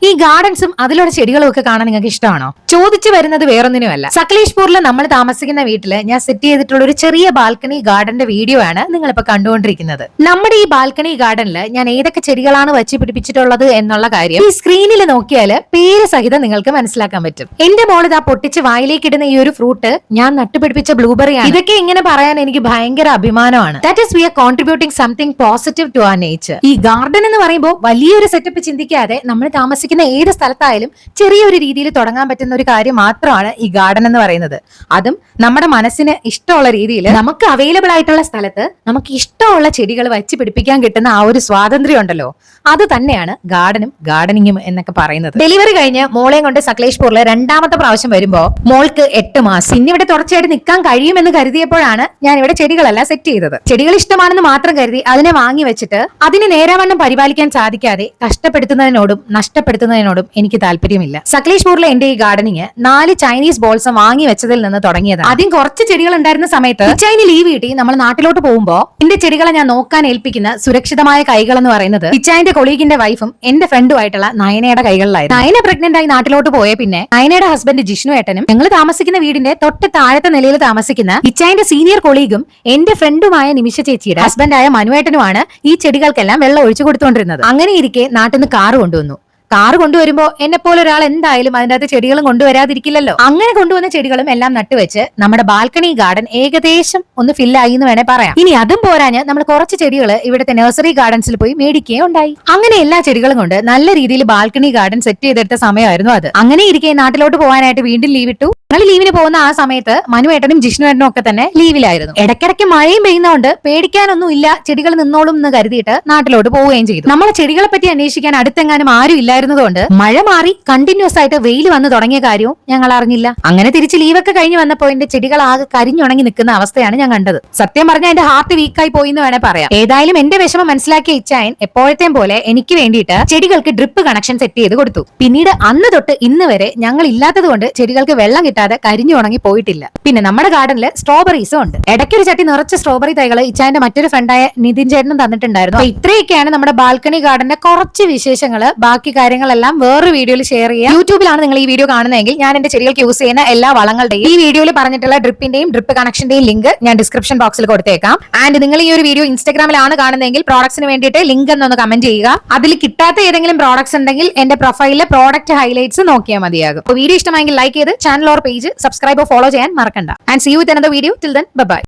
ഈ ഗാർഡൻസും അതിലുള്ള ചെടികളും ഒക്കെ കാണാൻ നിങ്ങൾക്ക് ഇഷ്ടമാണോ? ചോദിച്ചു വരുന്നത് വേറൊന്നിനുമല്ല, സകലേഷ്പൂരിൽ നമ്മൾ താമസിക്കുന്ന വീട്ടില് ഞാൻ സെറ്റ് ചെയ്തിട്ടുള്ള ഒരു ചെറിയ ബാൽക്കണി ഗാർഡന്റെ വീഡിയോ ആണ് നിങ്ങളിപ്പോ കണ്ടുകൊണ്ടിരിക്കുന്നത്. നമ്മുടെ ഈ ബാൽക്കണി ഗാർഡനിൽ ഞാൻ ഏതൊക്കെ ചെടികളാണ് വെച്ച് പിടിപ്പിച്ചിട്ടുള്ളത് എന്നുള്ള കാര്യം ഈ സ്ക്രീനിൽ നോക്കിയാൽ പേര് സഹിതം നിങ്ങൾക്ക് മനസ്സിലാക്കാൻ പറ്റും. എന്റെ മോൾ ഇതാ പൊട്ടിച്ച് വായിലേക്ക് ഇടുന്ന ഈ ഒരു ഫ്രൂട്ട് ഞാൻ നട്ടുപിടിപ്പിച്ച ബ്ലൂബെറി ആണ്. ഇതൊക്കെ ഇങ്ങനെ പറയാൻ എനിക്ക് ഭയങ്കര അഭിമാനമാണ്. That is we are contributing something positive to our nature. ഈ ഗാർഡൻ എന്ന് പറയുമ്പോൾ വലിയൊരു സെറ്റപ്പ് ചിന്തിക്കാതെ നമ്മൾ താമസിക്കുന്ന ഏത് സ്ഥലത്തായാലും ചെറിയൊരു രീതിയിൽ തുടങ്ങാൻ പറ്റുന്ന ഒരു കാര്യം മാത്രമാണ് ഈ ഗാർഡൻ എന്ന് പറയുന്നത്. അതും നമ്മുടെ മനസ്സിന് ഇഷ്ടമുള്ള രീതിയിൽ നമുക്ക് അവൈലബിൾ ആയിട്ടുള്ള സ്ഥലത്ത് നമുക്ക് ഇഷ്ടമുള്ള ചെടികൾ വെച്ച് പിടിപ്പിക്കാൻ കിട്ടുന്ന ആ ഒരു സ്വാതന്ത്ര്യം ഉണ്ടല്ലോ, അത് തന്നെയാണ് ഗാർഡനും ഗാർഡനിങ്ങും എന്നൊക്കെ പറയുന്നത്. ഡെലിവറി കഴിഞ്ഞ് മോളെയും കൊണ്ട് സകലേഷ്പൂരിൽ രണ്ടാമത്തെ പ്രാവശ്യം വരുമ്പോ മോൾക്ക് 8 മാസം. ഇനി ഇവിടെ തുടർച്ചയായിട്ട് നിൽക്കാൻ കഴിയുമെന്ന് കരുതിയപ്പോഴാണ് ഞാൻ ഇവിടെ ചെടികളെല്ലാം സെറ്റ് ചെയ്തത്. ചെടികൾ ഇഷ്ടമാണെന്ന് മാത്രം കരുതി അതിനെ വാങ്ങി വെച്ചിട്ട് അതിനെ നേരാവണ്ണം പരിപാലിക്കാൻ സാധിക്കാതെ കഷ്ടപ്പെടുത്തുന്നതിനോടും നഷ്ടപ്പെടുത്തുന്നതിനോടും എനിക്ക് താല്പര്യമില്ല. സകലേഷ്പൂരിലെ എന്റെ ഈ ഗാർഡനിങ് 4 ചൈനീസ് ബോൾസം വാങ്ങി വെച്ചതിൽ നിന്ന് തുടങ്ങിയതാണ്. ആദ്യം കുറച്ച് ചെടികൾ ഉണ്ടായിരുന്ന സമയത്ത് ഇച്ചായിന് ലീവ് കിട്ടി നമ്മൾ നാട്ടിലോട്ട് പോകുമ്പോ എന്റെ ചെടികളെ ഞാൻ നോക്കാൻ ഏൽപ്പിക്കുന്ന സുരക്ഷിതമായ കൈകൾ എന്ന് പറയുന്നത് ഇച്ചായിന്റെ കൊളീഗിന്റെ വൈഫും എന്റെ ഫ്രണ്ടുമായിട്ടുള്ള നയനയുടെ കൈകളിലായിരുന്നു. നയന പ്രഗ്നന്റ് ആയി നാട്ടിലോട്ട് പോയ പിന്നെ നയനയുടെ ഹസ്ബൻഡ് ജിഷ്ണു ഏട്ടനും ഞങ്ങൾ താമസിക്കുന്ന വീടിന്റെ തൊട്ട് താഴത്തെ നിലയിൽ താമസിക്കുന്ന ഇച്ചായിന്റെ സീനിയർ കൊളീഗും എന്റെ ഫ്രണ്ടുമായ നിമിഷ ചേച്ചിയുടെ ഹസ്ബൻഡായ മനുവേട്ടനുമാണ് ഈ ചെടികൾക്കെല്ലാം വെള്ളം ഒഴിച്ചു കൊടുത്തുകൊണ്ടിരുന്നത്. അങ്ങനെ ഇരിക്കെ നാട്ടിൽ നിന്ന് കാറ് കൊണ്ടുവന്നു. കാറ് കൊണ്ടുവരുമ്പോ എന്നെ പോലെ ഒരാൾ എന്തായാലും അതിന്റെ അകത്ത് ചെടികളും കൊണ്ടുവരാതിരിക്കില്ലല്ലോ. അങ്ങനെ കൊണ്ടുവന്ന ചെടികളും എല്ലാം നട്ടുവെച്ച് നമ്മുടെ ബാൽക്കണി ഗാർഡൻ ഏകദേശം ഒന്ന് ഫില്ലായി എന്ന് വേണേ പറയാം. ഇനി അതും പോരാഞ്ഞ് നമ്മൾ കുറച്ച് ചെടികൾ ഇവിടുത്തെ നഴ്സറി ഗാർഡൻസിൽ പോയി മേടിക്കുകയും ഉണ്ടായി. അങ്ങനെ എല്ലാ ചെടികളും കൊണ്ട് നല്ല രീതിയിൽ ബാൽക്കണി ഗാർഡൻ സെറ്റ് ചെയ്തെടുത്ത സമയമായിരുന്നു അത്. അങ്ങനെ ഇരിക്കെ നാട്ടിലോട്ട് പോകാനായിട്ട് വീണ്ടും ലീവ് ഇട്ടു. ഞങ്ങൾ ലീവിന് പോകുന്ന ആ സമയത്ത് മനുവേട്ടനും ജിഷ്ണുവേട്ടനും ഒക്കെ തന്നെ ലീവിലായിരുന്നു. ഇടയ്ക്കിടയ്ക്ക് മഴയും പെയ്യുന്നതുകൊണ്ട് പേടിക്കാനൊന്നും ഇല്ല, ചെടികൾ നിന്നോളും എന്ന് കരുതിയിട്ട് നാട്ടിലോട്ട് പോവുകയും ചെയ്തു. നമ്മളെ ചെടികളെ പറ്റി അന്വേഷിക്കാൻ അടുത്തെങ്ങാനും ആരും ഇല്ലായിരുന്നതുകൊണ്ട് മഴ മാറി കണ്ടിന്യൂസ് ആയിട്ട് വെയിൽ വന്നു തുടങ്ങിയ കാര്യവും ഞങ്ങൾ അറിഞ്ഞില്ല. അങ്ങനെ തിരിച്ച് ലീവൊക്കെ കഴിഞ്ഞ് വന്നപ്പോ എന്റെ ചെടികൾ ആകെ കരിഞ്ഞുണങ്ങി നിൽക്കുന്ന അവസ്ഥയാണ് ഞാൻ കണ്ടത്. സത്യം പറഞ്ഞാൽ എന്റെ ഹാർട്ട് വീക്കായി പോയി എന്ന് വേണേ പറയാം. ഏതായാലും എന്റെ വിഷമം മനസ്സിലാക്കിയ ഇച്ചായൻ എപ്പോഴത്തെയും പോലെ എനിക്ക് വേണ്ടിയിട്ട് ചെടികൾക്ക് ഡ്രിപ്പ് കണക്ഷൻ സെറ്റ് ചെയ്ത് കൊടുത്തു. പിന്നീട് അന്ന് തൊട്ട് ഇന്ന് വരെ ഞങ്ങൾ ഇല്ലാത്തത് കൊണ്ട് ചെടികൾക്ക് വെള്ളം കരിഞ്ഞു ഉണങ്ങി പോയിട്ടില്ല. പിന്നെ നമ്മുടെ ഗാർഡനിൽ സ്ട്രോബെറീസും ഉണ്ട്. ഇടയ്ക്കൊരു ചട്ടി നിറച്ച സ്ട്രോബെറി തൈകൾ ഇച്ചാന്റെ മറ്റൊരു ഫ്രണ്ടായ നിതിൻ ചേട്ടനും തന്നിട്ടുണ്ടായിരുന്നു. അപ്പൊ ഇത്രയൊക്കെയാണ് നമ്മുടെ ബാൽക്കണി ഗാർഡന്റെ കുറച്ച് വിശേഷങ്ങൾ. ബാക്കി കാര്യങ്ങളെല്ലാം വേറൊരു വീഡിയോയിൽ ഷെയർ ചെയ്യാം. യൂട്യൂബിലാണ് നിങ്ങൾ ഈ വീഡിയോ കാണുന്നതെങ്കിൽ ഞാൻ എന്റെ ചെടികൾക്ക് യൂസ് ചെയ്യുന്ന എല്ലാ വളങ്ങളുടെയും ഈ വീഡിയോയിൽ പറഞ്ഞിട്ടുള്ള ഡ്രിപ്പിന്റെയും ഡ്രിപ്പ് കണക്ഷന്റെയും ലിങ്ക് ഞാൻ ഡിസ്ക്രിപ്ഷൻ ബോക്സിൽ കൊടുത്തേക്കാം. ആൻഡ് നിങ്ങൾ ഈ ഒരു വീഡിയോ ഇൻസ്റ്റാഗ്രാമിലാണ് കാണുന്നതെങ്കിൽ പ്രോഡക്ട്സിന് വേണ്ടിയിട്ട് ലിങ്ക് എന്നൊന്ന് കമന്റ് ചെയ്യുക. അതിൽ കിട്ടാത്ത ഏതെങ്കിലും പ്രോഡക്ട്സ് ഉണ്ടെങ്കിൽ എന്റെ പ്രൊഫൈലിലെ പ്രോഡക്റ്റ് ഹൈലൈറ്റ്സ് നോക്കിയാൽ മതിയാകും. വീഡിയോ ഇഷ്ടമായെങ്കിൽ ലൈക്ക് ചെയ്ത് channel or page subscribe or follow ചെയ്യാൻ മറക്കണ്ട. And see you with another video. Till then, bye bye.